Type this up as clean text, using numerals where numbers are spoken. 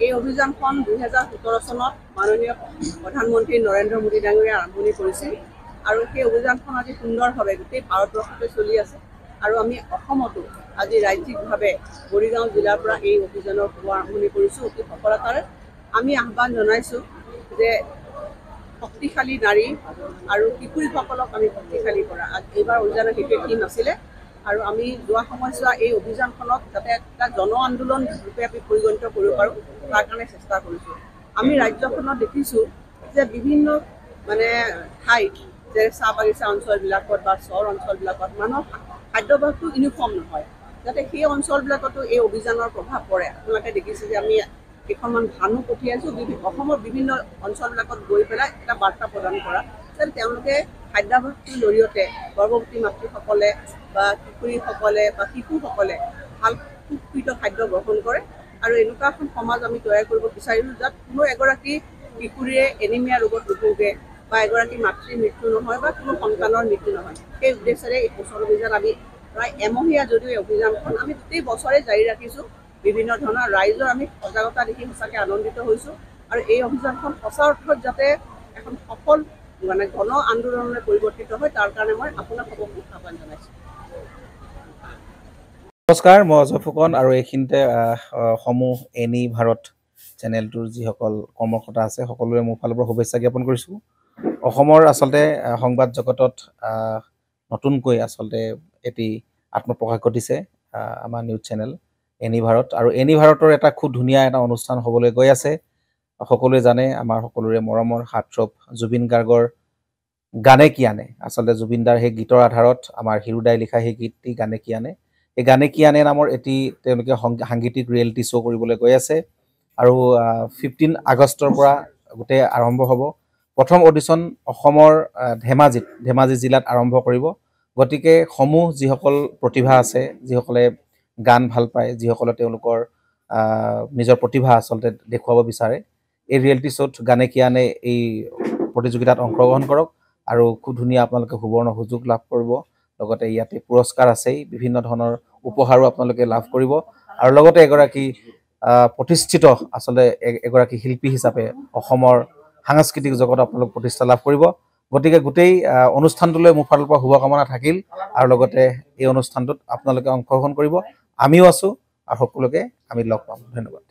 এই অভিযানখন 2017 চনত মাননীয় প্ৰধানমন্ত্ৰী নৰেন্দ্ৰ মোদী ডাঙৰীয়াই আৰম্ভণি কৰিছিল আৰু সেই অভিযানখন আজি সুন্দৰভাৱে গোটেই ভাৰতবৰ্ষতে চলি আছে আৰু আমি অসমতো আজি ৰাজ্যিকভাৱে মৰিগাঁও জিলাৰ পৰা এই অভিযানৰ শুভ আৰম্ভণি কৰিছোঁ অতি সফলতাৰে। আমি আহ্বান জনাইছোঁ যে শক্তিশালী নাৰী আৰু কিশোৰীসকলক আমি শক্তিশালী কৰা। এইবাৰ অভিযানৰ সেইটোৱে থিম আছিলে আৰু আমি যোৱা সময়ছোৱা এই অভিযানখনক যাতে এটা জন আন্দোলন ৰূপে আমি পৰিগণিত কৰিব পাৰোঁ তাৰ কাৰণে চেষ্টা কৰিছোঁ। আমি ৰাজ্যখনত দেখিছোঁ যে বিভিন্ন ঠাইত যে চাহ বাগিচা অঞ্চলবিলাকত বা চহৰ অঞ্চলবিলাকত মানুহৰ খাদ্যাভ্যাসটো ইউনিফৰ্ম নহয়, যাতে সেই অঞ্চলবিলাকতো এই অভিযানৰ প্ৰভাৱ পৰে। আপোনালোকে দেখিছে যে আমি কেইখনমান ভানো পঠিয়াইছোঁ অসমৰ বিভিন্ন অঞ্চলবিলাকত গৈ পেলাই এটা বাৰ্তা প্ৰদান কৰা যেন তেওঁলোকে খাদ্যাভ্যাসটোৰ জৰিয়তে গৰ্ভৱতী মাতৃসকলে বা কিশোৰীসকলে বা শিশুসকলে ভাল সুকৃত খাদ্য গ্ৰহণ কৰে আৰু এনেকুৱা এখন সমাজ আমি তৈয়াৰ কৰিব বিচাৰিলোঁ যাত কোনো এগৰাকী কিশোৰীয়ে এনিমিয়া ৰোগত নুভোগে বা এগৰাকী মাতৃৰ মৃত্যু নহয় বা কোনো সন্তানৰ মৃত্যু নহয়। সেই উদ্দেশ্যেৰে এই পোষণ অভিযান আমি প্ৰায় এমহীয়া যদিও এই অভিযানখন আমি গোটেই বছৰে জাৰি ৰাখিছোঁ। বিভিন্ন ধৰণৰ ৰাইজৰ আমি সজাগতা দেখি সঁচাকৈ আনন্দিত হৈছোঁ আৰু এই অভিযানখন সঁচা অৰ্থত যাতে এখন সফল গণ আন্দোলনলৈ পৰিৱৰ্তিত হয় তাৰ কাৰণে মই আপোনাক সকলোকে আহ্বান জনাইছোঁ। নমস্কাৰ, মই অজয় ফুকন আৰু এইখিনিতে সমূহ এনি ভাৰত চেনেলটোৰ যিসকল কৰ্মকৰ্তা আছে সকলোৰে মোৰ ফালৰ পৰা শুভেচ্ছা জ্ঞাপন কৰিছোঁ। অসমৰ আচলতে সংবাদ জগতত নতুনকৈ আচলতে এটি আত্মপ্ৰকাশ ঘটিছে আমাৰ নিউজ চেনেল এনি ভাৰত আৰু এনি ভাৰতৰ এটা খুব ধুনীয়া এটা অনুষ্ঠান হ'বলৈ গৈ আছে। সকলোৱে জানে আমাৰ সকলোৰে মৰমৰ হাৰ্টথ্ৰব জুবিন গাৰ্গৰ গানে কি আনে, আচলতে জুবিনদাৰ সেই গীতৰ আধাৰত আমাৰ হিৰুদাই লিখা সেই গীতটি গানে কি আনে, এই গানে কি আনে নামৰ এটি তেওঁলোকে সাংগীতিক ৰিয়েলিটি শ্ব' কৰিবলৈ গৈ আছে আৰু 15 আগষ্টৰ পৰা গোটেই আৰম্ভ হ'ব। প্ৰথম অডিশ্যন অসমৰ ধেমাজি জিলাত আৰম্ভ কৰিব। গতিকে সমূহ যিসকল প্ৰতিভা আছে, যিসকলে গান ভাল পায়, যিসকলে তেওঁলোকৰ নিজৰ প্ৰতিভা আচলতে দেখুৱাব বিচাৰে, এই ৰিয়েলিটি শ্ব'ত গানে কি আনে এই প্ৰতিযোগিতাত অংশগ্ৰহণ কৰক আৰু খুব ধুনীয়া আপোনালোকে সুবৰ্ণ সুযোগ লাভ কৰিব। লগতে ইয়াতে পুৰস্কাৰ আছেই, বিভিন্ন ধৰণৰ উপহাৰো আপোনালোকে লাভ কৰিব আৰু লগতে এগৰাকী প্ৰতিষ্ঠিত আচলতে এগৰাকী শিল্পী হিচাপে অসমৰ সাংস্কৃতিক জগত আপোনালোক প্ৰতিষ্ঠা লাভ কৰিব। গতিকে গোটেই অনুষ্ঠানটোলৈ মোৰ ফালৰ পৰা শুভকামনা থাকিল আৰু লগতে এই অনুষ্ঠানটোত আপোনালোকে অংশগ্ৰহণ কৰিব। আমিও আছোঁ আৰু সকলোকে আমি লগ পাম। ধন্যবাদ।